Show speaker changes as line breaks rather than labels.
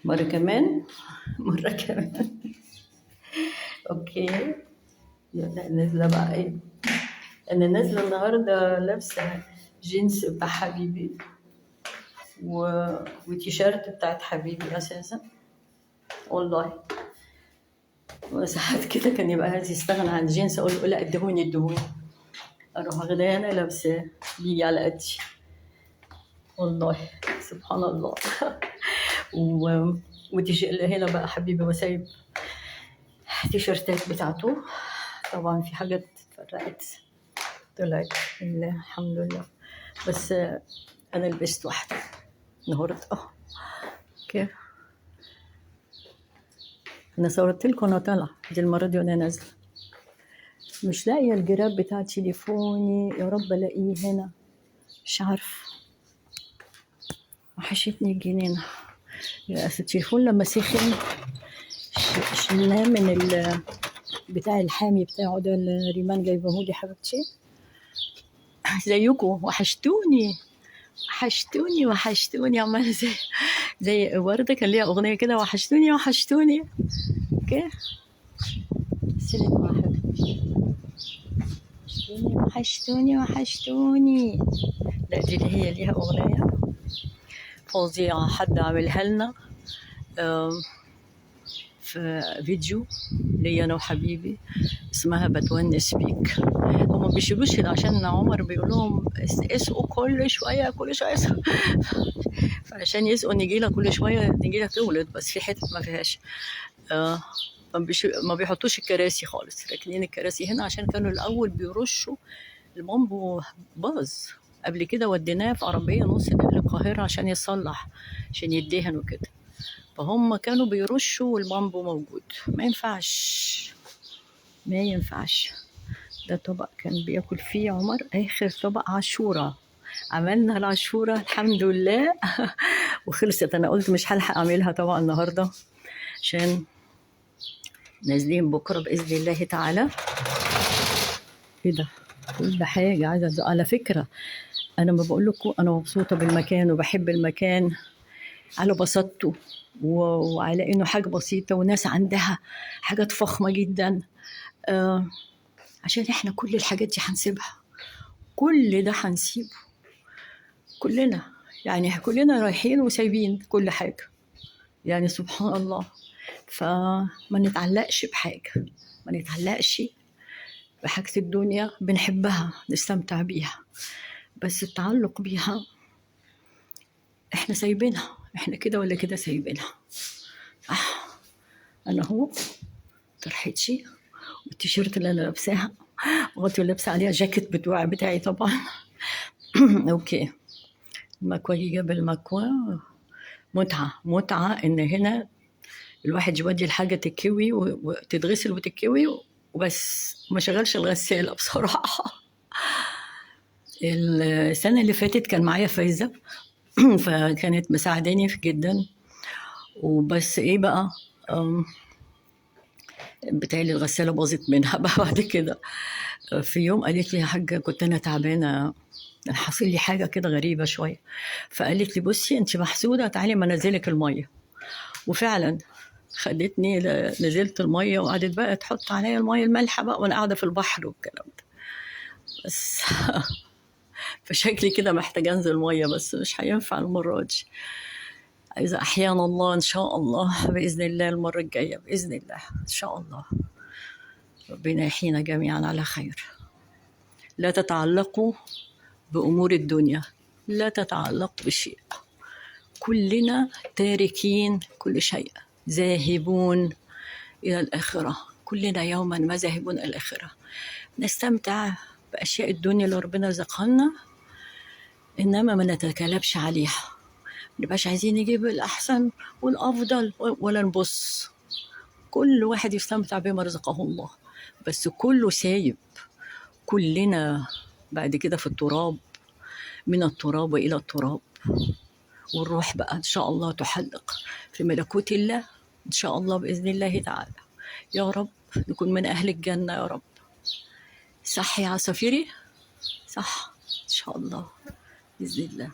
مرة كمان. مرة كمان. اوكي. يلا نازلة بقى ايه؟ انا نازلة النهاردة لابسة جينز بتاع حبيبي وتيشيرت بتاعت حبيبي اساسا والله. وساعات كده كان يبقى عايز يستغنى عن الجينز، اقول له لا ادهوني، اروح واخداه انا لابساه بيجي على قدي والله. سبحان الله. و... اللي هنا بقى حبيبي وسايب تيشيرتات بتاعته. طبعا في حاجات اتفرقت طلعت الحمد لله، بس انا لبست واحده النهارده. اوكي. انا صورت لكم انا طالعه دي المره دي وانا نازله، مش لاقيه الجراب بتاع تليفوني، يا رب الاقيه هنا، مش عارفه. وحشتني الجنينه. يا أسف التليفون لما سخن شلناه من بتاع الحامي بتاعه ده اللي ريمان جايبهولي حبيبتي. زيكم وحشتوني عمالة زي وردة كان ليها أغنية كده، وحشتوني. اوكي. سلم واحد. وحشتوني. لا دي اللي هي ليها أغنية فظيعة، حد عاملها لنا في فيديو ليا انا وحبيبي، اسمها بتونس بيك. هما بيشيلوش عشان عمر بيقول لهم اسقوا كل شويه فعشان يسقوا نجيله كل شويه، نجيله تولد بس في حتت ما فيهاش. ما بيحطوش الكراسي خالص، راكنين الكراسي هنا عشان كانوا الاول بيرشوا المامبو باظ قبل كده، وديناه في عربيه نص نقل القاهره عشان يصلح، عشان يدهن وكده. فهم كانوا بيرشوا والبامبو موجود. ما ينفعش. ده طبق كان بياكل فيه عمر، اخر طبق عاشوره. عملنا العاشوره الحمد لله وخلصت. انا قلت مش هلحق اعملها طبعا النهارده عشان نازلين بكره باذن الله تعالى. ايه ده؟ كل حاجه عايزه على فكره. انا ما بقول لكم انا مبسوطه بالمكان وبحب المكان على بساطته وعلى انه حاجه بسيطه وناس عندها حاجات فخمه جدا. عشان احنا كل الحاجات دي هنسيبها، كل ده هنسيبه كلنا، يعني كلنا رايحين وسايبين كل حاجه، يعني سبحان الله. فما نتعلقش بحاجه، ما نتعلقش بحاجه الدنيا. بنحبها نستمتع بيها، بس التعلق بيها احنا سايبينها، احنا كده ولا كده سايبينها. انا هو طرحتي والتيشيرت اللي انا لابساها وغطي لابسه عليها جاكيت بتاعي طبعا. اوكي. المكوى جاب المكوى. متعه ان هنا الواحد يودي الحاجه تتكوي وتتغسل وتتكوي وبس، ما شغلش الغساله بصراحه. السنه اللي فاتت كان معايا فايزه فكانت مساعداني جدا. وبس ايه بقى، بتاعي الغساله باظت منها بقى بعد كده. في يوم قالت لي يا حاجه كنت انا تعبانه، حصل لي حاجه كده غريبه شويه، فقالت لي بصي انت محسوده، تعالي ما انزلك الميه. وفعلا خدتني نزلت الميه وقعدت بقى تحط عليا الميه المالحه بقى وانا قاعده في البحر والكلام ده. بس فشكلي كده محتاجه انزل ميه، بس مش هينفع المره دي. إذا أحيانا الله إن شاء الله بإذن الله المرة الجاية بإذن الله إن شاء الله ربنا يحيينا جميعا على خير. لا تتعلقوا بأمور الدنيا، لا تتعلقوا بشيء. كلنا تاركين كل شيء، ذاهبون إلى الآخرة. كلنا يوما ما ذاهبون إلى الآخرة. نستمتع بأشياء الدنيا اللي ربنا رزقها لنا، إنما ما نتكالبش عليها. نبقاش عايزين نجيب الأحسن والأفضل ولا نبص. كل واحد يستمتع بما رزقه الله، بس كله سايب. كلنا بعد كده في التراب، من التراب وإلى التراب، والروح بقى إن شاء الله تحلق في ملكوت الله إن شاء الله بإذن الله تعالى. يا رب نكون من أهل الجنة يا رب. صح يا عصافيري؟ صح إن شاء الله بإذن الله.